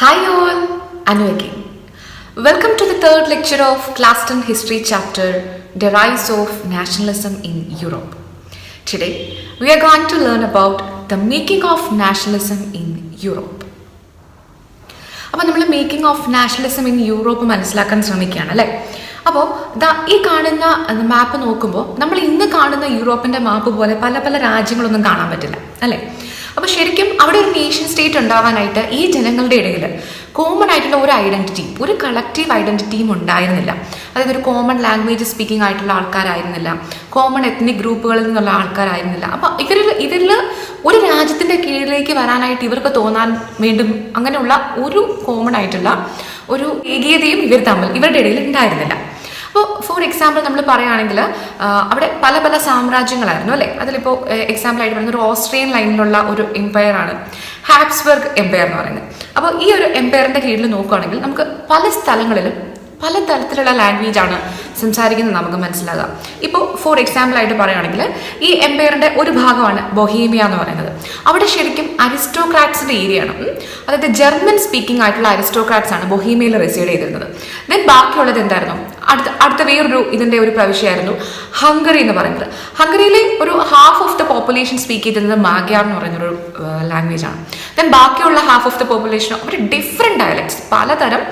Hi all, Anu again. Welcome to the third lecture of Class 10 History chapter, The Rise of Nationalism in Europe. Today, we are going to learn about the making of nationalism in Europe. അപ്പോൾ നമ്മൾ making of nationalism in Europe മനസ്സിലാക്കാൻ ശ്രമിക്കുകയാണ് അല്ലേ. അപ്പോൾ ഈ കാണുന്ന മാപ്പ് നോക്കുമ്പോൾ നമ്മൾ ഇന്ന് കാണുന്ന യൂറോപ്പിൻ്റെ മാപ്പ് പോലെ പല പല രാജ്യങ്ങളൊന്നും കാണാൻ പറ്റില്ല അല്ലേ. അപ്പോൾ ശരിക്കും അവിടെ ഒരു നേഷൻ സ്റ്റേറ്റ് ഉണ്ടാവാനായിട്ട് ഈ ജനങ്ങളുടെ ഇടയിൽ കോമൺ ആയിട്ടുള്ള ഒരു ഐഡൻറ്റിറ്റി, ഒരു കളക്റ്റീവ് ഐഡൻറ്റിറ്റിയും ഉണ്ടായിരുന്നില്ല. അതായത് ഒരു കോമൺ ലാംഗ്വേജ് സ്പീക്കിംഗ് ആയിട്ടുള്ള ആൾക്കാരായിരുന്നില്ല, കോമൺ എത്നിക് ഗ്രൂപ്പുകളിൽ നിന്നുള്ള ആൾക്കാരായിരുന്നില്ല. അപ്പോൾ ഇതിൽ ഒരു രാജ്യത്തിൻ്റെ കീഴിലേക്ക് വരാനായിട്ട് ഇവർക്ക് തോന്നാൻ വേണ്ടും അങ്ങനെയുള്ള ഒരു കോമൺ ആയിട്ടുള്ള ഒരു ഏകീയതയും ഇവരുടെ ഇടയിൽ ഉണ്ടായിരുന്നില്ല. അപ്പോൾ ഫോർ എക്സാമ്പിൾ നമ്മൾ പറയുകയാണെങ്കിൽ അവിടെ പല പല സാമ്രാജ്യങ്ങളായിരുന്നു അല്ലേ. അതിലിപ്പോൾ എക്സാമ്പിളായിട്ട് പറയുന്ന ഒരു ഓസ്ട്രിയൻ ലൈനിലുള്ള ഒരു എംപയറാണ് ഹാബ്സ്ബർഗ് എംപയർ എന്ന് പറയുന്നത്. അപ്പോൾ ഈ ഒരു എംപയറിൻ്റെ കീഴിൽ നോക്കുകയാണെങ്കിൽ നമുക്ക് പല സ്ഥലങ്ങളിലും പല തരത്തിലുള്ള ലാംഗ്വേജാണ് സംസാരിക്കുന്നത് നമുക്ക് മനസ്സിലാകുക. ഇപ്പോൾ ഫോർ എക്സാമ്പിളായിട്ട് പറയുകയാണെങ്കിൽ ഈ എംപയറിൻ്റെ ഒരു ഭാഗമാണ് ബൊഹീമിയ എന്ന് പറയുന്നത്. അവിടെ ശരിക്കും അരിസ്റ്റോക്രാറ്റ്സിൻ്റെ ഏരിയയാണ്. അതായത് ജർമ്മൻ സ്പീക്കിംഗ് ആയിട്ടുള്ള അരിസ്റ്റോക്രാറ്റ്സ് ആണ് ബൊഹീമിയയിൽ റെസീഡ് ചെയ്തിരുന്നത്. ദെൻ ബാക്കിയുള്ളത് എന്തായിരുന്നു, അടുത്ത വേറൊരു ഇതിൻ്റെ ഒരു പ്രവിശ്യമായിരുന്നു ഹംഗറി എന്ന് പറയുന്നത്. ഹംഗറിയിലെ ഒരു half of the population speak ചെയ്തിരുന്നത് മാഗ്യാർ എന്ന് പറയുന്നൊരു ലാംഗ്വേജ് ആണ്. ദെൻ ബാക്കിയുള്ള ഹാഫ് ഓഫ് ദ പോപ്പുലേഷൻ അവർ ഡിഫറെൻറ്റ് ഡയലക്ട്സ്, പലതരം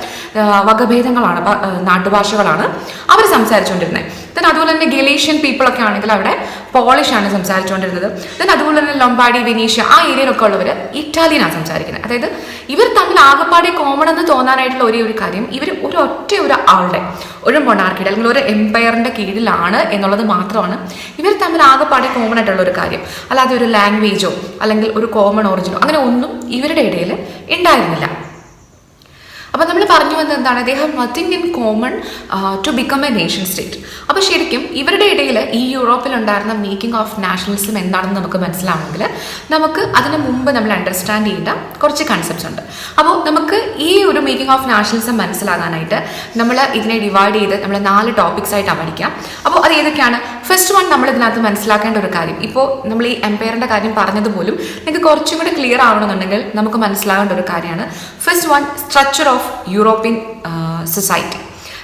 വകഭേദങ്ങളാണ്, നാട്ടുഭാഷകളാണ് അവർ സംസാരിച്ചുകൊണ്ടിരുന്നത്. ദെൻ അതുപോലെ തന്നെ ഗലേഷ്യൻ പീപ്പിളൊക്കെ ആണെങ്കിൽ അവിടെ പോളിഷാണ് സംസാരിച്ചുകൊണ്ടിരുന്നത്. ദെൻ അതുപോലെ തന്നെ ലൊംബാർഡി, വെനീഷ്യ ആ ഏരിയയിലൊക്കെ ഉള്ളവർ ഇറ്റാലിയനാണ് സംസാരിക്കുന്നത്. അതായത് ഇവർ തമ്മിൽ ആകെപ്പാടെ കോമൺ എന്ന് തോന്നാനായിട്ടുള്ള ഒരേ ഒരു കാര്യം, ഇവർ ഒരു ആളുടെ, ഒരു മൊണാർക്കിയുടെ അല്ലെങ്കിൽ ഒരു എംപയറിൻ്റെ കീഴിലാണ് എന്നുള്ളത് മാത്രമാണ് ഇവർ തമ്മിൽ ആകെപ്പാടെ കോമൺ ആയിട്ടുള്ള ഒരു കാര്യം. അല്ലാതെ ഒരു ലാംഗ്വേജോ അല്ലെങ്കിൽ ഒരു കോമൺ ഒറിജിനോ അങ്ങനെ ഒന്നും ഇവരുടെ ഇടയിൽ ഉണ്ടായിരുന്നില്ല. അപ്പോൾ നമ്മൾ പറഞ്ഞു വന്നത് എന്താണ്, they have nothing in common to become a nation state. അപ്പോൾ ശരിക്കും ഇവരുടെ ഇടയിൽ ഈ യൂറോപ്പിലുണ്ടായിരുന്ന മേക്കിംഗ് ഓഫ് നാഷണലിസം എന്താണെന്ന് നമുക്ക് മനസ്സിലാവണമെങ്കിൽ നമുക്ക് അതിന് മുമ്പ് നമ്മൾ അണ്ടർസ്റ്റാൻഡ് ചെയ്യേണ്ട കുറച്ച് കൺസെപ്റ്റ്സ് ഉണ്ട്. അപ്പോൾ നമുക്ക് ഈ ഒരു മേക്കിംഗ് ഓഫ് നാഷണലിസം മനസ്സിലാകാനായിട്ട് നമ്മൾ ഇതിനെ ഡിവൈഡ് ചെയ്ത് നമ്മൾ 4 ടോപ്പിക്സ് ആയിട്ടാണ് പഠിക്കാം. അപ്പോൾ അത് ഏതൊക്കെയാണ്? ഫസ്റ്റ് വൺ, നമ്മൾ ഇതിനകത്ത് മനസ്സിലാക്കേണ്ട ഒരു കാര്യം, ഇപ്പോൾ നമ്മൾ ഈ എംപയറിൻ്റെ കാര്യം പറഞ്ഞതുപോലും നിങ്ങൾക്ക് കുറച്ചും കൂടി ക്ലിയർ ആവണമെന്നുണ്ടെങ്കിൽ നമുക്ക് മനസ്സിലാകേണ്ട ഒരു കാര്യമാണ് first one, structure of European society.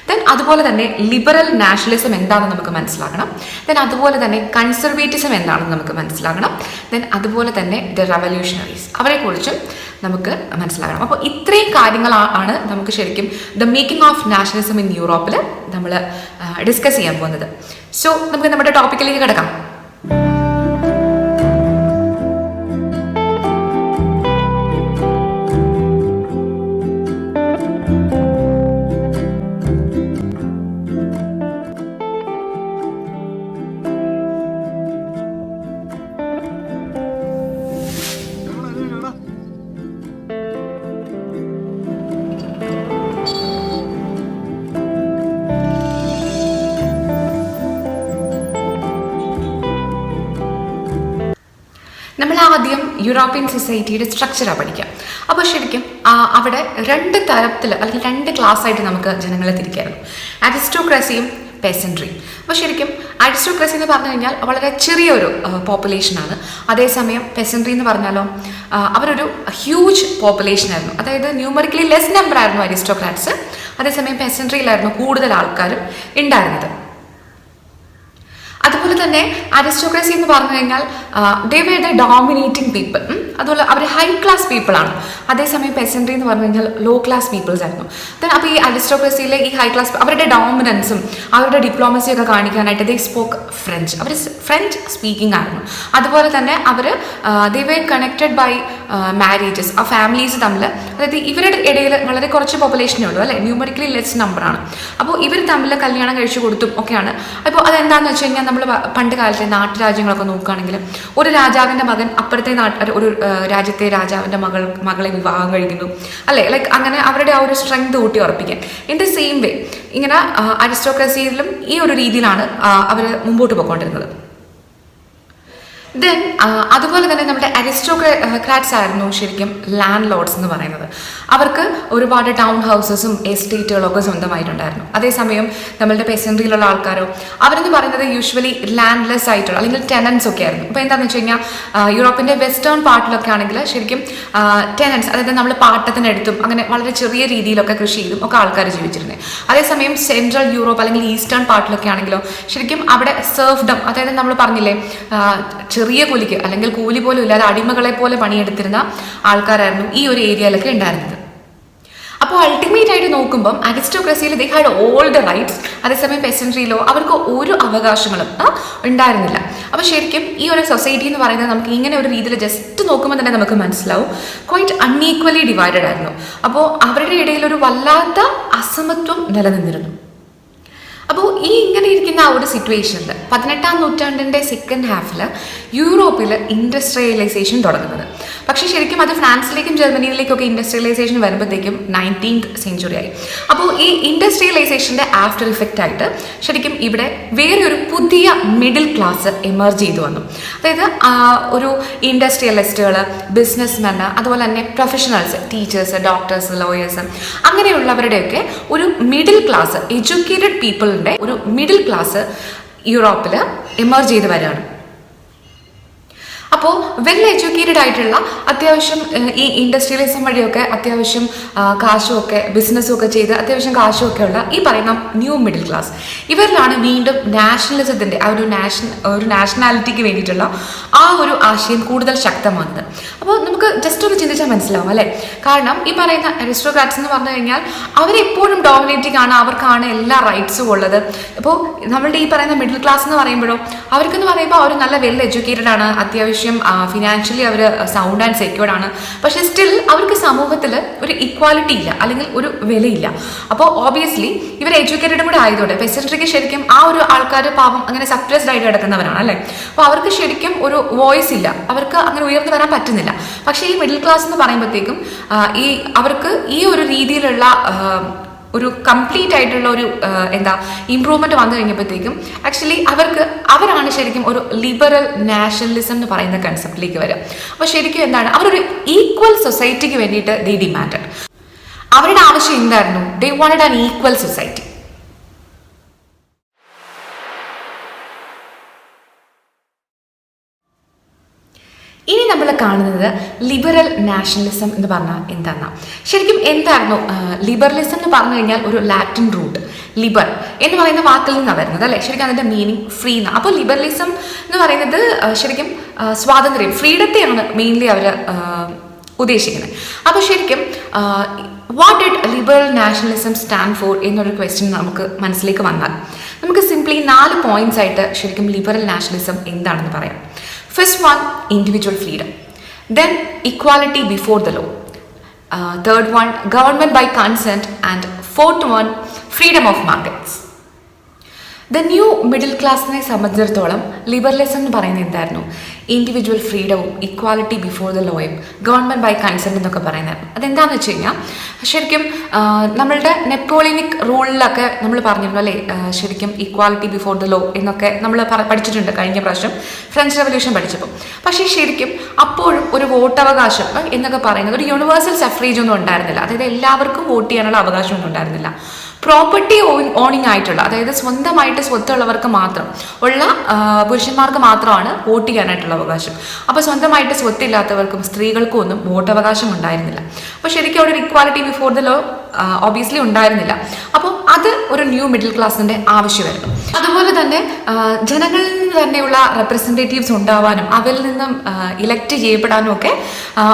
Then അതുപോലെ തന്നെ ലിബറൽ നാഷണലിസം എന്താണെന്ന് നമുക്ക് മനസ്സിലാക്കണം. ദെൻ അതുപോലെ തന്നെ കൺസർവേറ്റിസം എന്താണെന്ന് നമുക്ക് മനസ്സിലാക്കണം. ദെൻ അതുപോലെ തന്നെ ദ റവല്യൂഷണറീസ്, അവരെക്കുറിച്ചും നമുക്ക് മനസ്സിലാക്കണം. അപ്പോൾ ഇത്രയും കാര്യങ്ങളാണ് നമുക്ക് ശരിക്കും the making of nationalism in യൂറോപ്പിൽ നമ്മൾ ഡിസ്കസ് ചെയ്യാൻ പോകുന്നത്. സോ നമുക്ക് നമ്മുടെ ടോപ്പിക്കിലേക്ക് കിടക്കാം. നമ്മൾ ആദ്യം യൂറോപ്യൻ സൊസൈറ്റിയുടെ സ്ട്രക്ചറാണ് പഠിക്കുക. അപ്പോൾ ശരിക്കും അവിടെ 2 തരത്തിൽ അല്ലെങ്കിൽ 2 ക്ലാസ് ആയിട്ട് നമുക്ക് ജനങ്ങളെ തിരിക്കായിരുന്നു, അരിസ്റ്റോക്രസിയും പെസൻട്രിയും. അപ്പോൾ ശരിക്കും അരിസ്റ്റോക്രസി എന്ന് പറഞ്ഞു കഴിഞ്ഞാൽ വളരെ ചെറിയൊരു പോപ്പുലേഷനാണ്. അതേസമയം പെസൻട്രി എന്ന് പറഞ്ഞാലോ അവരൊരു ഹ്യൂജ് പോപ്പുലേഷനായിരുന്നു. അതായത് ന്യൂമറിക്കലി ലെസ് നമ്പർ ആയിരുന്നു അരിസ്റ്റോക്രാറ്റ്സ്, അതേസമയം പെസൻട്രിയിലായിരുന്നു കൂടുതൽ ആൾക്കാരും ഉണ്ടായിരുന്നത്. അതുപോലെ തന്നെ അരിസ്റ്റോക്രസി എന്ന് പറഞ്ഞു കഴിഞ്ഞാൽ they were the dominating people. അതുപോലെ അവർ ഹൈ ക്ലാസ് പീപ്പിളാണ്. അതേസമയം പെസൻട്രി എന്ന് പറഞ്ഞു കഴിഞ്ഞാൽ ലോ ക്ലാസ് പീപ്പിൾസ് ആയിരുന്നു. ദെൻ അപ്പോൾ ഈ അരിസ്റ്റോക്രസിയിലെ ഈ ഹൈ ക്ലാസ് അവരുടെ ഡോമിനൻസും അവരുടെ ഡിപ്ലോമസിയൊക്കെ കാണിക്കാനായിട്ട് ദേ സ്പോക്ക് ഫ്രഞ്ച്, അവർ ഫ്രഞ്ച് സ്പീക്കിംഗ് ആയിരുന്നു. അതുപോലെ തന്നെ അവർ they were connected by marriages, ആ ഫാമിലീസ് തമ്മിൽ, അതായത് ഇവരുടെ ഇടയിൽ വളരെ കുറച്ച് പോപ്പുലേഷനേ ഉള്ളൂ അല്ലേ, ന്യൂമറിക്കലി ലെസ് നമ്പറാണ്. അപ്പോൾ ഇവർ തമ്മിൽ കല്യാണം കഴിച്ചു കൊടുത്തും ഒക്കെയാണ്. അപ്പോൾ അതെന്താണെന്ന് വെച്ച് കഴിഞ്ഞാൽ നമ്മൾ പണ്ട് കാലത്തെ നാട്ടുരാജ്യങ്ങളൊക്കെ നോക്കുകയാണെങ്കിൽ ഒരു രാജാവിൻ്റെ മകൻ അപ്പുറത്തെ ഒരു രാജ്യത്തെ രാജാവിൻ്റെ മകളെ വിവാഹം കഴിക്കുന്നു അല്ലേ, ലൈക്ക് അങ്ങനെ അവരുടെ ആ ഒരു സ്ട്രെങ്ത് കൂട്ടി ഉറപ്പിക്കാൻ. ഇൻ ദ സെയിം വേ ഇങ്ങനെ അരിസ്റ്റോക്രസിയിലും ഈ ഒരു രീതിയിലാണ് അവർ മുമ്പോട്ട് പോയിക്കൊണ്ടിരുന്നത്. ദെൻ അതുപോലെ തന്നെ നമ്മുടെ അരിസ്റ്റോക്രാറ്റ്സ് ആയിരുന്നു ശരിക്കും ലാൻഡ് ലോർഡ്സ് എന്ന് പറയുന്നത്. അവർക്ക് ഒരുപാട് ടൗൺ ഹൗസസും എസ്റ്റേറ്റുകളും ഒക്കെ സ്വന്തമായിട്ടുണ്ടായിരുന്നു. അതേസമയം നമ്മളുടെ പെസൻട്രിയിലുള്ള ആൾക്കാരോ അവരെന്ന് പറയുന്നത് യൂഷ്വലി ലാൻഡ്ലെസ് ആയിട്ടുള്ള അല്ലെങ്കിൽ ടെനൻസ് ഒക്കെ ആയിരുന്നു. അപ്പോൾ എന്താണെന്ന് വെച്ച് കഴിഞ്ഞാൽ യൂറോപ്പിൻ്റെ വെസ്റ്റേൺ പാർട്ടിലൊക്കെ ആണെങ്കിൽ ശരിക്കും ടെനൻസ്, അതായത് നമ്മൾ പാട്ടത്തിനെടുത്തും അങ്ങനെ വളരെ ചെറിയ രീതിയിലൊക്കെ കൃഷി ചെയ്തും ഒക്കെ ആൾക്കാർ ജീവിച്ചിരുന്നത്. അതേസമയം സെൻട്രൽ യൂറോപ്പ് അല്ലെങ്കിൽ ഈസ്റ്റേൺ പാർട്ടിലൊക്കെ ആണെങ്കിലോ ശരിക്കും അവിടെ സെർഫ്ഡം, അതായത് നമ്മൾ പറഞ്ഞില്ലേ ചെറിയ കൂലിക്ക് അല്ലെങ്കിൽ കൂലി പോലും ഇല്ലാതെ അടിമകളെ പോലെ പണിയെടുത്തിരുന്ന ആൾക്കാരായിരുന്നു ഈ ഒരു ഏരിയയിലൊക്കെ ഉണ്ടായിരുന്നത്. അപ്പോൾ അൾട്ടിമേറ്റ് ആയിട്ട് നോക്കുമ്പം അരിസ്റ്റോക്രസിയിൽ they had all the rights. അതേസമയം പെസൻട്രിയിലോ അവർക്ക് ഒരു അവകാശങ്ങളും ഉണ്ടായിരുന്നില്ല. അപ്പോൾ ശരിക്കും ഈ ഒരു സൊസൈറ്റി എന്ന് പറയുന്നത് നമുക്ക് ഇങ്ങനെ ഒരു രീതിയിൽ ജസ്റ്റ് നോക്കുമ്പോൾ തന്നെ നമുക്ക് മനസ്സിലാവും ക്വൈറ്റ് അൺഈക്വലി ഡിവൈഡഡ് ആയിരുന്നു. അപ്പോൾ അവരുടെ ഇടയിൽ ഒരു വല്ലാത്ത അസമത്വം നിലനിന്നിരുന്നു. അപ്പോൾ ഈ ഇങ്ങനെ ഇരിക്കുന്ന ആ ഒരു സിറ്റുവേഷനിൽ 18ാം നൂറ്റാണ്ടിൻ്റെ സെക്കൻഡ് ഹാഫിൽ യൂറോപ്പിൽ ഇൻഡസ്ട്രിയലൈസേഷൻ തുടങ്ങുന്നത്. പക്ഷേ ശരിക്കും അത് ഫ്രാൻസിലേക്കും ജർമ്മനിയിലേക്കൊക്കെ ഇൻഡസ്ട്രിയലൈസേഷൻ വരുമ്പോഴത്തേക്കും 19th സെഞ്ച്വറി ആയി. അപ്പോൾ ഈ ഇൻഡസ്ട്രിയലൈസേഷൻ്റെ ആഫ്റ്റർ ഇഫക്റ്റ് ആയിട്ട് ശരിക്കും ഇവിടെ വേറെ ഒരു പുതിയ മിഡിൽ ക്ലാസ് എമർജ് ചെയ്തു വന്നു. അതായത് ഒരു ഇൻഡസ്ട്രിയലിസ്റ്റുകൾ, ബിസിനസ്മെൻ, അതുപോലെ തന്നെ പ്രൊഫഷണൽസ്, ടീച്ചേഴ്സ്, ഡോക്ടേഴ്സ്, ലോയേഴ്സ്, അങ്ങനെയുള്ളവരുടെയൊക്കെ ഒരു മിഡിൽ ക്ലാസ്, എഡ്യൂക്കേറ്റഡ് പീപ്പിളിൻ്റെ ഒരു മിഡിൽ ക്ലാസ് യൂറോപ്പിൽ എമർജ് ചെയ്ത് വരികയാണ്. അപ്പോൾ വെൽ എഡ്യൂക്കേറ്റഡ് ആയിട്ടുള്ള അത്യാവശ്യം ഈ ഇൻഡസ്ട്രിയലിസം വഴിയൊക്കെ അത്യാവശ്യം കാശുമൊക്കെ ബിസിനസ്സും ഒക്കെ ചെയ്ത് അത്യാവശ്യം കാശുമൊക്കെ ഉള്ള ഈ പറയുന്ന ന്യൂ മിഡിൽ ക്ലാസ്, ഇവരിലാണ് വീണ്ടും നാഷണലിസത്തിൻ്റെ ആ ഒരു നാഷണാലിറ്റിക്ക് വേണ്ടിയിട്ടുള്ള ആ ഒരു ആശയം കൂടുതൽ ശക്തമാകുന്നത്. അപ്പോൾ നമുക്ക് ജസ്റ്റ് ഒന്ന് ചിന്തിച്ചാൽ മനസ്സിലാവും അല്ലേ. കാരണം ഈ പറയുന്ന അരിസ്റ്റോക്രാറ്റ്സ് എന്ന് പറഞ്ഞു കഴിഞ്ഞാൽ അവരെപ്പോഴും ഡോമിനേറ്റിംഗ് ആണ്, അവർക്കാണ് എല്ലാ റൈറ്റ്സും ഉള്ളത്. അപ്പോൾ നമ്മളുടെ ഈ പറയുന്ന മിഡിൽ ക്ലാസ് എന്ന് പറയുമ്പോഴോ അവർക്കെന്ന് പറയുമ്പോൾ അവർ നല്ല വെൽ എഡ്യൂക്കേറ്റഡ് ആണ്, അത്യാവശ്യം ഫിനാൻഷ്യലി അവർ സൗണ്ട് ആൻഡ് സെക്യൂർഡ് ആണ്. പക്ഷെ സ്റ്റിൽ അവർക്ക് സമൂഹത്തിൽ ഒരു ഇക്വാലിറ്റി ഇല്ല, അല്ലെങ്കിൽ ഒരു വിലയില്ല. അപ്പോൾ ഓബിയസ്ലി ഇവർ എഡ്യൂക്കേറ്റഡും കൂടെ ആയതുകൊണ്ട് പെസൻട്രിക്ക് ശരിക്കും ആ ഒരു ആൾക്കാർ പാവം അങ്ങനെ സപ്രസ്ഡ് ആയിട്ട് കിടക്കുന്നവരാണ് അല്ലേ. അപ്പോൾ അവർക്ക് ശരിക്കും ഒരു വോയിസ് ഇല്ല, അവർക്ക് അങ്ങനെ ഉയർന്നു വരാൻ പറ്റുന്നില്ല. പക്ഷേ ഈ മിഡിൽ ക്ലാസ് എന്ന് പറയുമ്പോഴത്തേക്കും അവർക്ക് ഈ ഒരു രീതിയിലുള്ള ഒരു കംപ്ലീറ്റ് ആയിട്ടുള്ള ഒരു ഇമ്പ്രൂവ്മെന്റ് വന്നു കഴിഞ്ഞപ്പോഴത്തേക്കും ആക്ച്വലി അവരാണ് ശരിക്കും ഒരു ലിബറൽ നാഷണലിസം എന്ന് പറയുന്ന കൺസെപ്റ്റിലേക്ക് വരിക. അപ്പോൾ ശരിക്കും എന്താണ്, അവരൊരു ഈക്വൽ സൊസൈറ്റിക്ക് വേണ്ടിയിട്ട് ദേ ഡിമാൻഡഡ്. അവരുടെ ആവശ്യം എന്തായിരുന്നു? They wanted an equal society. ഇനി നമ്മൾ കാണുന്നത് ലിബറൽ നാഷണലിസം എന്ന് പറഞ്ഞാൽ എന്താണെന്നാ. ശരിക്കും എന്തായിരുന്നു ലിബറലിസം എന്ന് പറഞ്ഞു കഴിഞ്ഞാൽ ഒരു ലാറ്റിൻ റൂട്ട് ലിബർ എന്ന് പറയുന്ന വാക്കിൽ നിന്നാണ് വരുന്നത് അല്ലേ. ശരിക്കും അതിൻ്റെ മീനിങ് ഫ്രീ എന്നാണ്. അപ്പോൾ ലിബറലിസം എന്ന് പറയുന്നത് ശരിക്കും സ്വാതന്ത്ര്യം, ഫ്രീഡത്തെയാണ് മെയിൻലി അവർ ഉദ്ദേശിക്കുന്നത്. അപ്പോൾ ശരിക്കും what did liberal nationalism stand for എന്നൊരു ക്വസ്റ്റ്യൻ നമുക്ക് മനസ്സിലേക്ക് വന്നാൽ നമുക്ക് സിംപ്ലി 4 പോയിന്റ്സ് ആയിട്ട് ശരിക്കും ലിബറൽ നാഷണലിസം എന്താണെന്ന് പറയാം. First one, individual freedom. Then equality before the law. Third one, government by consent. And fourth one, freedom of markets. The new middle ക്ലാസ്സിനെ സംബന്ധിച്ചിടത്തോളം ലിബറലിസം എന്ന് പറയുന്നത് എന്തായിരുന്നു? ഇൻഡിവിജ്വൽ ഫ്രീഡവും ഇക്വാലിറ്റി ബിഫോർ ദ ലോയും ഗവൺമെൻറ് ബൈ കൺസെൻറ്റ് എന്നൊക്കെ പറയുന്നത്. അതെന്താണെന്ന് വെച്ച് കഴിഞ്ഞാൽ ശരിക്കും നമ്മളുടെ നെപ്പോളിയനിക് റൂളിലൊക്കെ നമ്മൾ പറഞ്ഞിരുന്നു അല്ലേ, ശരിക്കും ഇക്വാലിറ്റി ബിഫോർ ദ ലോ എന്നൊക്കെ നമ്മൾ പഠിച്ചിട്ടുണ്ട് കഴിഞ്ഞ പ്രാവശ്യം ഫ്രഞ്ച് റെവല്യൂഷൻ പഠിച്ചപ്പോൾ. പക്ഷേ ശരിക്കും അപ്പോഴും ഒരു വോട്ടവകാശം എന്നൊക്കെ പറയുന്നത് ഒരു യൂണിവേഴ്സൽ സഫ്രേജ് ഒന്നും ഉണ്ടായിരുന്നില്ല. അതായത് എല്ലാവർക്കും വോട്ട് ചെയ്യാനുള്ള അവകാശം ഒന്നും ഉണ്ടായിരുന്നില്ല. പ്രോപ്പർട്ടി ഓണിങ് ആയിട്ടുള്ള, അതായത് സ്വന്തമായിട്ട് സ്വത്തുള്ളവർക്ക് മാത്രം ഉള്ള പുരുഷന്മാർക്ക് മാത്രമാണ് വോട്ട് ചെയ്യാനായിട്ടുള്ള അവകാശം. അപ്പോൾ സ്വന്തമായിട്ട് സ്വത്തില്ലാത്തവർക്കും സ്ത്രീകൾക്കും ഒന്നും വോട്ടവകാശം ഉണ്ടായിരുന്നില്ല. അപ്പോൾ ശരിക്കും അവിടെ ഒരു equality before the law obviously ഉണ്ടായിരുന്നില്ല. അപ്പോൾ അത് ഒരു ന്യൂ മിഡിൽ ക്ലാസിൻ്റെ ആവശ്യമായിരുന്നു. അതുപോലെ തന്നെ ജനങ്ങളിൽ നിന്ന് തന്നെയുള്ള റെപ്രസെൻറ്റേറ്റീവ്സ് ഉണ്ടാവാനും അവരിൽ നിന്നും ഇലക്ട് ചെയ്യപ്പെടാനും ഒക്കെ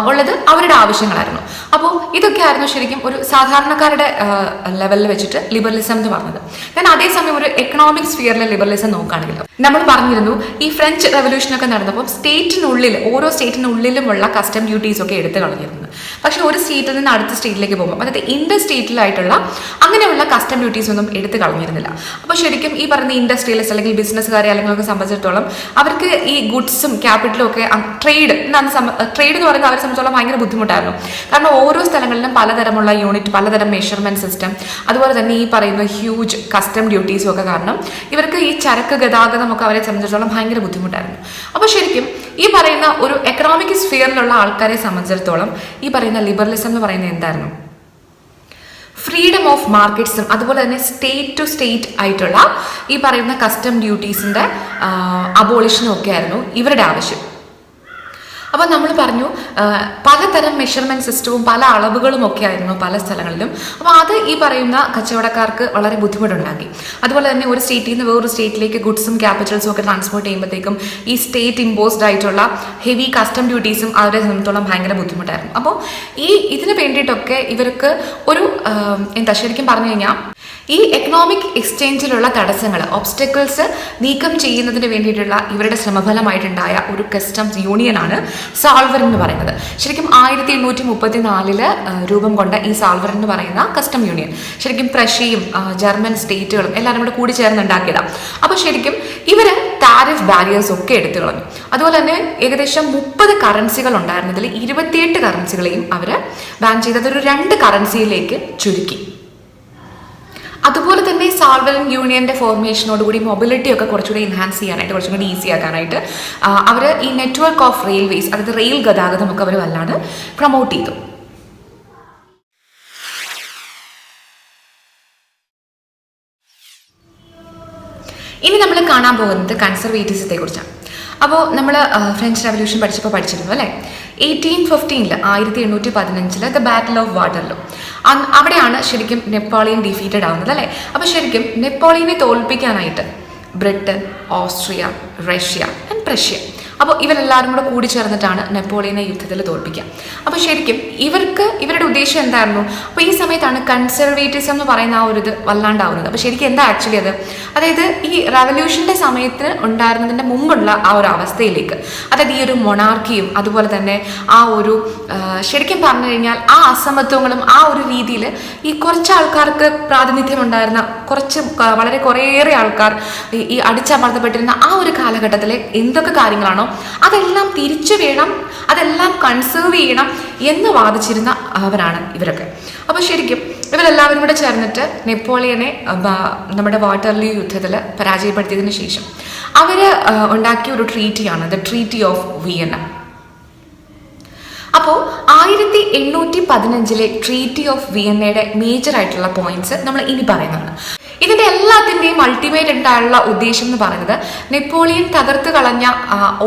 ഉള്ളത് അവരുടെ ആവശ്യങ്ങളായിരുന്നു. അപ്പോൾ ഇതൊക്കെയായിരുന്നു ശരിക്കും ഒരു സാധാരണക്കാരുടെ ലെവലിൽ വെച്ചിട്ട് ലിബറലിസം എന്ന് പറഞ്ഞത്. ഞാൻ അതേസമയം ഒരു എക്കണോമിക് സ്ഫിയറിലെ ലിബറലിസം നോക്കുകയാണെങ്കിൽ നമ്മൾ പറഞ്ഞിരുന്നു ഈ ഫ്രഞ്ച് റെവല്യൂഷനൊക്കെ നടന്നപ്പോൾ സ്റ്റേറ്റിനുള്ളിൽ ഓരോ സ്റ്റേറ്റിനുള്ളിലുമുള്ള കസ്റ്റം ഡ്യൂട്ടീസ് ഒക്കെ എടുത്തു കളഞ്ഞിരുന്നു. പക്ഷെ ഒരു സ്റ്റേറ്റിൽ നിന്ന് അടുത്ത സ്റ്റേറ്റിലേക്ക് പോകുമ്പോൾ അതായത് ഇന്റർ സ്റ്റേറ്റിലായിട്ടുള്ള അങ്ങനെയുള്ള കസ്റ്റം ഡ്യൂട്ടീസ് ഒന്നും എടുത്തു കളഞ്ഞിരുന്നില്ല. അപ്പോൾ ശരിക്കും ഈ പറയുന്ന ഇൻഡസ്ട്രിയലിസ്റ്റ് അല്ലെങ്കിൽ ബിസിനസ്സുകാരെ അല്ലെങ്കിൽ സംബന്ധിച്ചിടത്തോളം അവർക്ക് ഈ ഗുഡ്സും ക്യാപിറ്റലും ഒക്കെ ട്രേഡ് എന്ന് പറയുന്നത് അവരെ സംബന്ധിച്ചോളം ഭയങ്കര ബുദ്ധിമുട്ടായിരുന്നു. കാരണം ഓരോ സ്ഥലങ്ങളിലും പലതരമുള്ള യൂണിറ്റ്, പലതരം മെഷർമെന്റ് സിസ്റ്റം, അതുപോലെ തന്നെ ഈ പറയുന്ന ഹ്യൂജ് കസ്റ്റം ഡ്യൂട്ടീസും ഒക്കെ കാരണം ഇവർക്ക് ഈ ചരക്ക് ഗതാഗതം ഒക്കെ അവരെ സംബന്ധിച്ചിടത്തോളം ഭയങ്കര ബുദ്ധിമുട്ടായിരുന്നു. അപ്പോൾ ശരിക്കും ഈ പറയുന്ന ഒരു എക്കണോമിക് സ്ഫിയറിലുള്ള ആൾക്കാരെ സംബന്ധിച്ചിടത്തോളം ഈ പറയുന്ന ലിബറലിസം എന്ന് പറയുന്നത് എന്തായിരുന്നു? ഫ്രീഡം ഓഫ് മാർക്കറ്റ്സും അതുപോലെ തന്നെ സ്റ്റേറ്റ് ടു സ്റ്റേറ്റ് ആയിട്ടുള്ള ഈ പറയുന്ന കസ്റ്റം ഡ്യൂട്ടീസിൻ്റെ അബോളിഷനും ഒക്കെ ആയിരുന്നു ഇവരുടെ ആവശ്യം. അപ്പോൾ നമ്മൾ പറഞ്ഞു പലതരം മെഷർമെൻറ്റ് സിസ്റ്റവും പല അളവുകളും ഒക്കെ ആയിരുന്നു പല സ്ഥലങ്ങളിലും. അപ്പോൾ അത് ഈ പറയുന്ന കച്ചവടക്കാർക്ക് വളരെ ബുദ്ധിമുട്ടുണ്ടാക്കി. അതുപോലെ തന്നെ ഒരു സ്റ്റേറ്റിൽ നിന്ന് വേറൊരു സ്റ്റേറ്റിലേക്ക് ഗുഡ്സും ക്യാപിറ്റൽസും ഒക്കെ ട്രാൻസ്പോർട്ട് ചെയ്യുമ്പോഴത്തേക്കും ഈ സ്റ്റേറ്റ് ഇമ്പോസ്ഡ് ആയിട്ടുള്ള ഹെവി കസ്റ്റം ഡ്യൂട്ടീസും അവരെ സംബന്ധിച്ചോളം ഭയങ്കര ബുദ്ധിമുട്ടായിരുന്നു. അപ്പോൾ ഇതിന് വേണ്ടിയിട്ടൊക്കെ ഇവർക്ക് ഒരു ശരിക്കും പറഞ്ഞു കഴിഞ്ഞാൽ ഈ എക്കണോമിക് എക്സ്ചേഞ്ചിലുള്ള തടസ്സങ്ങൾ ഒബ്സ്റ്റക്കിൾസ് നീക്കം ചെയ്യുന്നതിന് വേണ്ടിയിട്ടുള്ള ഇവരുടെ ശ്രമഫലമായിട്ടുണ്ടായ ഒരു കസ്റ്റംസ് യൂണിയനാണ് സാൾവർ എന്ന് പറയുന്നത്. ശരിക്കും 1834 രൂപം കൊണ്ട ഈ സാൾവർ എന്ന് പറയുന്ന കസ്റ്റം യൂണിയൻ ശരിക്കും പ്രഷ്യയും ജർമ്മൻ സ്റ്റേറ്റുകളും എല്ലാവരും കൂടെ കൂടി ചേർന്ന് ഉണ്ടാക്കിയതാണ്. അപ്പോൾ ശരിക്കും ഇവർ താരിഫ് ബാരിയേഴ്സ് ഒക്കെ എടുത്തു കളഞ്ഞു. അതുപോലെ തന്നെ ഏകദേശം 30 കറൻസികൾ ഉണ്ടായിരുന്നതിൽ 28 കറൻസികളെയും അവർ ബാൻ ചെയ്തത് ഒരു 2 കറൻസിയിലേക്ക് ചുരുക്കി. അതുപോലെ തന്നെ സാൾവറിൻ യൂണിയന്റെ ഫോർമേഷനോടുകൂടി മൊബിലിറ്റി ഒക്കെ കുറച്ചുകൂടി എൻഹാൻസ് ചെയ്യാനായിട്ട് കുറച്ചും കൂടി ഈസി ആക്കാനായിട്ട് അവർ ഈ നെറ്റ്വർക്ക് ഓഫ് റെയിൽവേസ് അതായത് റെയിൽ ഗതാഗതമൊക്കെ അവർ വല്ലാണ്ട് പ്രൊമോട്ട് ചെയ്തു. ഇനി നമ്മൾ കാണാൻ പോകുന്നത് കൺസർവേറ്റീവ്സത്തെ കുറിച്ചാണ്. അപ്പോൾ നമ്മൾ ഫ്രഞ്ച് റവല്യൂഷൻ പഠിച്ചിരുന്നു അല്ലേ. 1815 ദ ബാറ്റിൽ ഓഫ് വാട്ടർലോ, അവിടെയാണ് ശരിക്കും നെപ്പോളിയൻ ഡിഫീറ്റഡ് ആവുന്നത് അല്ലേ. അപ്പോൾ ശരിക്കും നെപ്പോളിയനെ തോൽപ്പിക്കാനായിട്ട് Britain, Austria, Russia and Prussia, അപ്പോൾ ഇവരെല്ലാവരും കൂടെ കൂടി ചേർന്നിട്ടാണ് നെപ്പോളിയനെ യുദ്ധത്തിൽ തോൽപ്പിക്കുക. അപ്പോൾ ശരിക്കും ഇവരുടെ ഉദ്ദേശം എന്തായിരുന്നു? അപ്പോൾ ഈ സമയത്താണ് കൺസർവേറ്റിസം എന്ന് പറയുന്ന ആ ഒരു ഇത് വല്ലാണ്ടാവുന്നത്. അപ്പോൾ ശരിക്കും എന്താ ആക്ച്വലി അതായത് ഈ റവല്യൂഷൻ്റെ സമയത്ത് ഉണ്ടായിരുന്നതിൻ്റെ മുമ്പുള്ള ആ ഒരു അവസ്ഥയിലേക്ക്, അതായത് ഈ ഒരു മൊണാർക്കിയും അതുപോലെ തന്നെ ആ ഒരു ശരിക്കും പറഞ്ഞു കഴിഞ്ഞാൽ ആ അസമത്വങ്ങളും ആ ഒരു രീതിയിൽ ഈ കുറച്ച് ആൾക്കാർക്ക് പ്രാതിനിധ്യം ഉണ്ടായിരുന്ന വളരെ കുറേയേറെ ആൾക്കാർ ഈ അടിച്ചമർത്തപ്പെട്ടിരുന്ന ആ ഒരു കാലഘട്ടത്തിലെ എന്തൊക്കെ കാര്യങ്ങളാണോ അതെല്ലാം തിരിച്ചു വേണം, അതെല്ലാം കൺസേർവ് ചെയ്യണം എന്ന് വാദിച്ചിരുന്ന അവരാണ് ഇവരൊക്കെ. അപ്പോൾ ശരിക്കും ഇവരെല്ലാവരും കൂടെ ചേർന്നിട്ട് നെപ്പോളിയനെ നമ്മുടെ വാട്ടർലൂ യുദ്ധത്തിൽ പരാജയപ്പെടുത്തിയതിനു ശേഷം അവർ ഉണ്ടാക്കിയ ഒരു ട്രീറ്റിയാണ് ദ ട്രീറ്റി ഓഫ് വിയന്ന. അപ്പോൾ 1815 ട്രീറ്റി ഓഫ് വിയന്നയുടെ മേജർ ആയിട്ടുള്ള പോയിന്റ്സ് നമ്മൾ ഇനി പറയുന്നതാണ്. ഇതിൻ്റെ എല്ലാത്തിൻ്റെയും അൾട്ടിമേറ്റ് ഉണ്ടായുള്ള ഉദ്ദേശം എന്ന് പറയുന്നത് നെപ്പോളിയൻ തകർത്ത് കളഞ്ഞ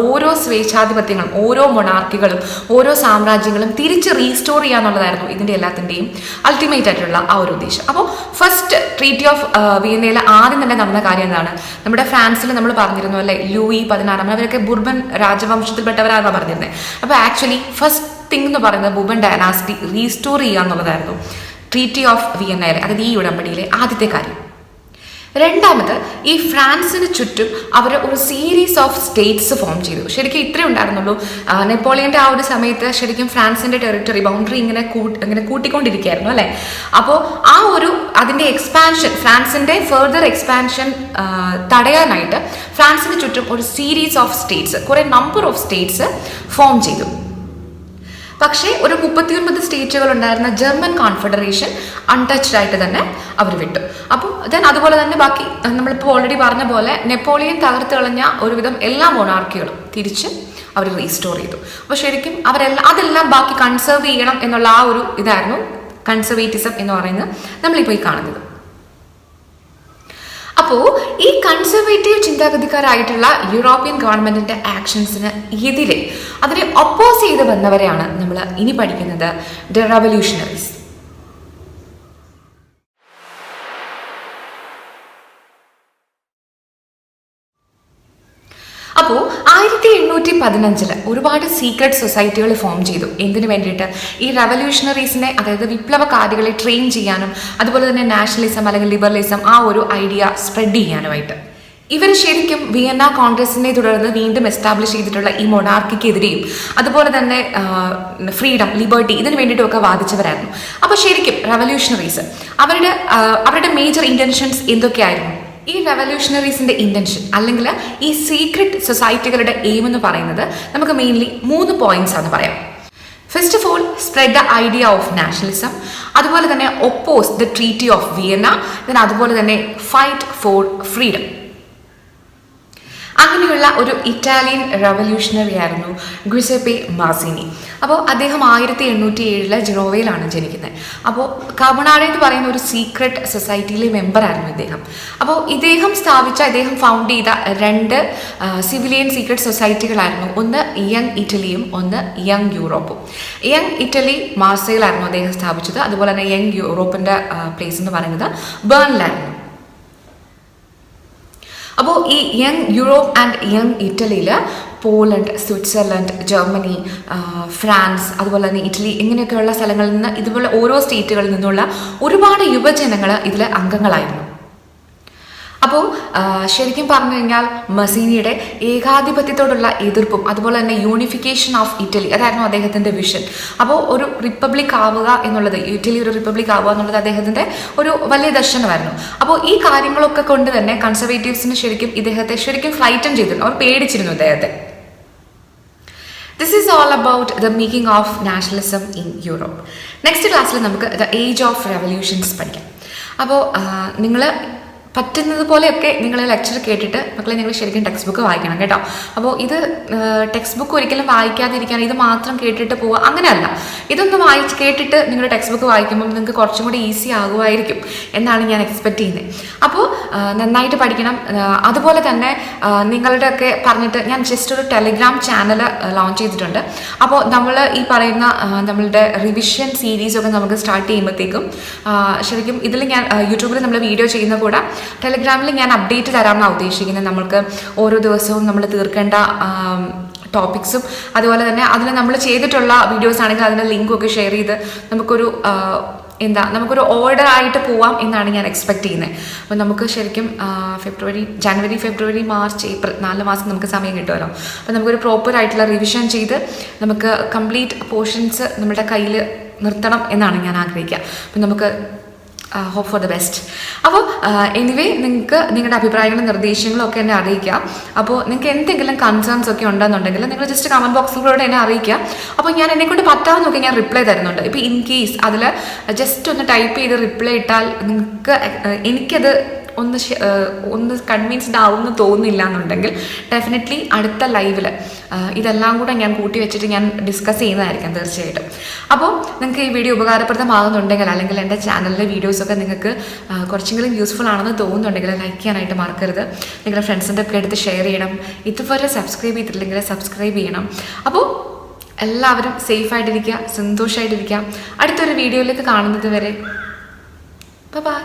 ഓരോ സ്വേച്ഛാധിപത്യങ്ങളും ഓരോ മൊണാർക്കികളും ഓരോ സാമ്രാജ്യങ്ങളും തിരിച്ച് റീസ്റ്റോർ ചെയ്യുക എന്നുള്ളതായിരുന്നു ഇതിൻ്റെ എല്ലാത്തിൻ്റെയും അൾട്ടിമേറ്റ് ആയിട്ടുള്ള ആ ഒരു ഉദ്ദേശം. അപ്പോൾ ഫസ്റ്റ് ട്രീറ്റി ഓഫ് വിയന്നയിൽ ആദ്യം തന്നെ നടന്ന കാര്യം എന്താണ്? നമ്മുടെ ഫ്രാൻസിൽ നമ്മൾ പറഞ്ഞിരുന്നു അല്ലേ, ലൂയി 16 അവരൊക്കെ ബുർബൻ രാജവംശത്തിൽപ്പെട്ടവരാണെന്ന് പറഞ്ഞിരുന്നത്. അപ്പോൾ ആക്ച്വലി ഫസ്റ്റ് തിങ് എന്ന് പറയുന്നത് ബുർബൻ ഡയനാസ്റ്റി റീസ്റ്റോർ ചെയ്യുക എന്നുള്ളതായിരുന്നു ട്രീറ്റി ഓഫ് വിയന്നയിലെ, അതായത് ഈ ഉടമ്പടിയിലെ ആദ്യത്തെ കാര്യം. രണ്ടാമത് ഈ ഫ്രാൻസിന് ചുറ്റും അവർ ഒരു സീരീസ് ഓഫ് സ്റ്റേറ്റ്സ് ഫോം ചെയ്തു. ശരിക്കും ഇത്രേ ഉണ്ടായിരുന്നുള്ളൂ. നെപ്പോളിയൻ്റെ ആ ഒരു സമയത്ത് ശരിക്കും ഫ്രാൻസിൻ്റെ ടെറിട്ടറി ബൗണ്ടറി ഇങ്ങനെ കൂട്ടിക്കൊണ്ടിരിക്കുകയായിരുന്നു അല്ലേ. അപ്പോൾ ആ ഒരു അതിൻ്റെ എക്സ്പാൻഷൻ, ഫ്രാൻസിൻ്റെ ഫെർദർ എക്സ്പാൻഷൻ തടയാനായിട്ട് ഫ്രാൻസിന് ചുറ്റും ഒരു സീരീസ് ഓഫ് സ്റ്റേറ്റ്സ്, കുറേ നമ്പർ ഓഫ് സ്റ്റേറ്റ്സ് ഫോം ചെയ്തു. പക്ഷേ ഒരു 39 സ്റ്റേറ്റുകൾ ഉണ്ടായിരുന്ന ജർമ്മൻ കോൺഫെഡറേഷൻ അൺടച്ച്ഡ് ആയിട്ട് തന്നെ അവർ വിട്ടു. അപ്പോൾ അതുപോലെ തന്നെ ബാക്കി നമ്മളിപ്പോൾ ഓൾറെഡി പറഞ്ഞ പോലെ നെപ്പോളിയൻ തകർത്ത് കളഞ്ഞ ഒരുവിധം എല്ലാ മൊണാർക്കികളും തിരിച്ച് അവർ റീസ്റ്റോർ ചെയ്തു. അപ്പോൾ ശരിക്കും അതെല്ലാം ബാക്കി കൺസേർവ് ചെയ്യണം എന്നുള്ള ആ ഒരു ഇതായിരുന്നു കൺസർവേറ്റിസം എന്ന് പറയുന്നത് നമ്മളിപ്പോൾ ഈ കാണുന്നത്. അപ്പോൾ ഈ കൺസർവേറ്റീവ് ചിന്താഗതിക്കാരായിട്ടുള്ള യൂറോപ്യൻ ഗവൺമെന്റിന്റെ ആക്ഷൻസിന് എതിരെ അതിനെ ഒപ്പോസ് ചെയ്ത് വന്നവരെയാണ് നമ്മൾ ഇനി പഠിക്കുന്നത് ദ റവല്യൂഷണറീസ്. അപ്പോൾ 1815 ഒരുപാട് സീക്രട്ട് സൊസൈറ്റികൾ ഫോം ചെയ്തു. എന്തിനു വേണ്ടിയിട്ട്? ഈ റവല്യൂഷണറീസിനെ, അതായത് വിപ്ലവകാരികളെ ട്രെയിൻ ചെയ്യാനും അതുപോലെ തന്നെ നാഷണലിസം അല്ലെങ്കിൽ ലിബറലിസം ആ ഒരു ഐഡിയ സ്പ്രെഡ് ചെയ്യാനുമായിട്ട്. ഇവർ ശരിക്കും വിയന്ന കോൺഗ്രസിനെ തുടർന്ന് വീണ്ടും എസ്റ്റാബ്ലിഷ് ചെയ്തിട്ടുള്ള ഈ മൊണാർക്കിക്കെതിരെയും അതുപോലെ തന്നെ ഫ്രീഡം, ലിബർട്ടി ഇതിനു വേണ്ടിയിട്ടുമൊക്കെ വാദിച്ചവരായിരുന്നു. അപ്പോൾ ശരിക്കും റവല്യൂഷണറീസ് അവരുടെ മേജർ ഇന്റൻഷൻസ് എന്തൊക്കെയായിരുന്നു? ഈ റവല്യൂഷണറീസിന്റെ ഇന്റൻഷൻ അല്ലെങ്കിൽ ഈ സീക്രട്ട് സൊസൈറ്റികളുടെ എയിം എന്ന് പറയുന്നത് നമുക്ക് മെയിൻലി 3 പോയിന്റ്സ് ആണെന്ന് പറയാം. First of all, spread the idea of nationalism, അതുപോലെ തന്നെ oppose the treaty of Vienna, അതുപോലെ തന്നെ ഫൈറ്റ് ഫോർ ഫ്രീഡം. അങ്ങനെയുള്ള ഒരു ഇറ്റാലിയൻ റവല്യൂഷണറി ആയിരുന്നു ഗ്യൂസെപ്പെ മാസിനി. അപ്പോൾ അദ്ദേഹം 1807 ജനോവയിലാണ് ജനിക്കുന്നത്. അപ്പോൾ കാർബണാരെ എന്ന് പറയുന്ന ഒരു സീക്രട്ട് സൊസൈറ്റിയിലെ മെമ്പറായിരുന്നു ഇദ്ദേഹം. അപ്പോൾ ഇദ്ദേഹം ഫൗണ്ട് ചെയ്ത 2 സിവിലിയൻ സീക്രട്ട് സൊസൈറ്റികളായിരുന്നു. ഒന്ന് യങ് ഇറ്റലിയും ഒന്ന് യങ് യൂറോപ്പും. യങ് ഇറ്റലി മാർസയിലായിരുന്നു അദ്ദേഹം സ്ഥാപിച്ചത്. അതുപോലെ തന്നെ യങ് യൂറോപ്പിൻ്റെ പ്ലേസ് എന്ന് പറയുന്നത് ബേണിലായിരുന്നു. അപ്പോൾ ഈ യങ് യൂറോപ്പ് ആൻഡ് യങ് ഇറ്റലിയിൽ പോളണ്ട്, സ്വിറ്റ്സർലൻഡ്, ജർമ്മനി, ഫ്രാൻസ്, അതുപോലെ തന്നെ ഇറ്റലി ഇങ്ങനെയൊക്കെയുള്ള സ്ഥലങ്ങളിൽ നിന്ന് ഇതുപോലെ ഓരോ സ്റ്റേറ്റുകളിൽ നിന്നുള്ള ഒരുപാട് യുവജനങ്ങൾ ഇതിൽ അംഗങ്ങളായിരുന്നു. അപ്പോൾ ശരിക്കും പറഞ്ഞു കഴിഞ്ഞാൽ മസീനിയുടെ ഏകാധിപത്യത്തോടുള്ള എതിർപ്പും അതുപോലെ തന്നെ യൂണിഫിക്കേഷൻ ഓഫ് ഇറ്റലി അതായിരുന്നു അദ്ദേഹത്തിൻ്റെ വിഷൻ. അപ്പോൾ ഒരു റിപ്പബ്ലിക് ആവുക എന്നുള്ളത്, ഇറ്റലി ഒരു റിപ്പബ്ലിക് ആവുക എന്നുള്ളത് അദ്ദേഹത്തിൻ്റെ ഒരു വലിയ ദർശനമായിരുന്നു. അപ്പോൾ ഈ കാര്യങ്ങളൊക്കെ കൊണ്ട് തന്നെ കൺസർവേറ്റീവ്സിന് ഇദ്ദേഹത്തെ ശരിക്കും ഫ്ലൈറ്റൻ ചെയ്തിരുന്നു, അവർ പേടിച്ചിരുന്നു അദ്ദേഹത്തെ. This is all about the making of nationalism in Europe. Next ക്ലാസ്സിൽ നമുക്ക് ദ ഏജ് ഓഫ് റെവല്യൂഷൻസ് പഠിക്കാം. അപ്പോൾ നിങ്ങൾ പറ്റുന്നത് പോലെയൊക്കെ നിങ്ങൾ ലെക്ചർ കേട്ടിട്ട് മക്കളെ നിങ്ങൾ ശരിക്കും ടെക്സ്റ്റ് ബുക്ക് വായിക്കണം കേട്ടോ. അപ്പോൾ ഇത് ടെക്സ്റ്റ് ബുക്ക് ഒരിക്കലും വായിക്കാതിരിക്കാൻ, ഇത് മാത്രം കേട്ടിട്ട് പോവുക അങ്ങനെയല്ല. ഇതൊന്ന് കേട്ടിട്ട് നിങ്ങൾ ടെക്സ്റ്റ് ബുക്ക് വായിക്കുമ്പോൾ നിങ്ങൾക്ക് കുറച്ചും കൂടി ഈസി ആകുമായിരിക്കും എന്നാണ് ഞാൻ എക്സ്പെക്റ്റ് ചെയ്യുന്നത്. അപ്പോൾ നന്നായിട്ട് പഠിക്കണം. അതുപോലെ തന്നെ നിങ്ങളുടെയൊക്കെ പറഞ്ഞിട്ട് ഞാൻ ജസ്റ്റ് ഒരു ടെലിഗ്രാം ചാനൽ ലോഞ്ച് ചെയ്തിട്ടുണ്ട്. അപ്പോൾ നമ്മൾ ഈ പറയുന്ന നമ്മളുടെ റിവിഷൻ സീരീസൊക്കെ നമുക്ക് സ്റ്റാർട്ട് ചെയ്യുമ്പോഴത്തേക്കും ശരിക്കും ഇതിൽ ഞാൻ യൂട്യൂബിൽ നമ്മൾ വീഡിയോ ചെയ്യുന്ന കൂടെ ടെലിഗ്രാമിൽ ഞാൻ അപ്ഡേറ്റ് തരാമെന്നാണ് ഉദ്ദേശിക്കുന്നത്. നമ്മൾക്ക് ഓരോ ദിവസവും നമ്മൾ തീർക്കേണ്ട ടോപ്പിക്സും അതുപോലെ തന്നെ അതിൽ നമ്മൾ ചെയ്തിട്ടുള്ള വീഡിയോസ് ആണെങ്കിൽ അതിൻ്റെ ലിങ്കൊക്കെ ഷെയർ ചെയ്ത് നമുക്കൊരു ഓർഡർ ആയിട്ട് പോവാം എന്നാണ് ഞാൻ എക്സ്പെക്റ്റ് ചെയ്യുന്നത്. അപ്പോൾ നമുക്ക് ശരിക്കും ജനുവരി, ഫെബ്രുവരി, മാർച്ച്, ഏപ്രിൽ 4 മാസം നമുക്ക് സമയം കിട്ടുമല്ലോ. അപ്പോൾ നമുക്കൊരു പ്രോപ്പർ ആയിട്ടുള്ള റിവിഷൻ ചെയ്ത് നമുക്ക് കംപ്ലീറ്റ് പോർഷൻസ് നമ്മുടെ കയ്യിൽ നിർത്തണം എന്നാണ് ഞാൻ ആഗ്രഹിക്കുക. അപ്പം നമുക്ക് ഹോപ്പ് ഫോർ ദ ബെസ്റ്റ്. അപ്പോൾ എനിവേ നിങ്ങൾക്ക് നിങ്ങളുടെ അഭിപ്രായങ്ങളും നിർദ്ദേശങ്ങളും ഒക്കെ എന്നെ അറിയിക്കുക. അപ്പോൾ നിങ്ങൾക്ക് എന്തെങ്കിലും കൺസേൺസ് ഒക്കെ ഉണ്ടെന്നുണ്ടെങ്കിൽ നിങ്ങൾ ജസ്റ്റ് കമൻറ്റ് ബോക്സിലൂടെ എന്നെ അറിയിക്കുക. അപ്പോൾ ഞാൻ എന്നെക്കൊണ്ട് പറ്റാവുന്നൊക്കെ ഞാൻ റിപ്ലൈ തരുന്നുണ്ട്. ഇപ്പോൾ ഇൻ കേസ് അതിൽ ജസ്റ്റ് ഒന്ന് ടൈപ്പ് ചെയ്ത് റിപ്ലൈ ഇട്ടാൽ എനിക്കത് ഒന്ന് കൺവിൻസ്ഡ് ആവുമെന്ന് തോന്നുന്നില്ല എന്നുണ്ടെങ്കിൽ ഡെഫിനറ്റ്ലി അടുത്ത ലൈവിൽ ഇതെല്ലാം കൂടെ ഞാൻ കൂട്ടി വെച്ചിട്ട് ഞാൻ ഡിസ്കസ് ചെയ്യുന്നതായിരിക്കും തീർച്ചയായിട്ടും. അപ്പോൾ നിങ്ങൾക്ക് ഈ വീഡിയോ ഉപകാരപ്രദമാകുന്നുണ്ടെങ്കിൽ അല്ലെങ്കിൽ എൻ്റെ ചാനലിലെ വീഡിയോസൊക്കെ നിങ്ങൾക്ക് കുറച്ചെങ്കിലും യൂസ്ഫുൾ ആണെന്ന് തോന്നുന്നുണ്ടെങ്കിൽ ലൈക്ക് ചെയ്യാനായിട്ട് മറക്കരുത്. നിങ്ങളുടെ ഫ്രണ്ട്സിൻ്റെ ഒക്കെ അടുത്ത് ഷെയർ ചെയ്യണം. ഇതുവരെ സബ്സ്ക്രൈബ് ചെയ്തിട്ടില്ലെങ്കിൽ സബ്സ്ക്രൈബ് ചെയ്യണം. അപ്പോൾ എല്ലാവരും സേഫായിട്ടിരിക്കുക, സന്തോഷമായിട്ടിരിക്കുക. അടുത്തൊരു വീഡിയോയിലേക്ക് കാണുന്നത് വരെ ബൈ.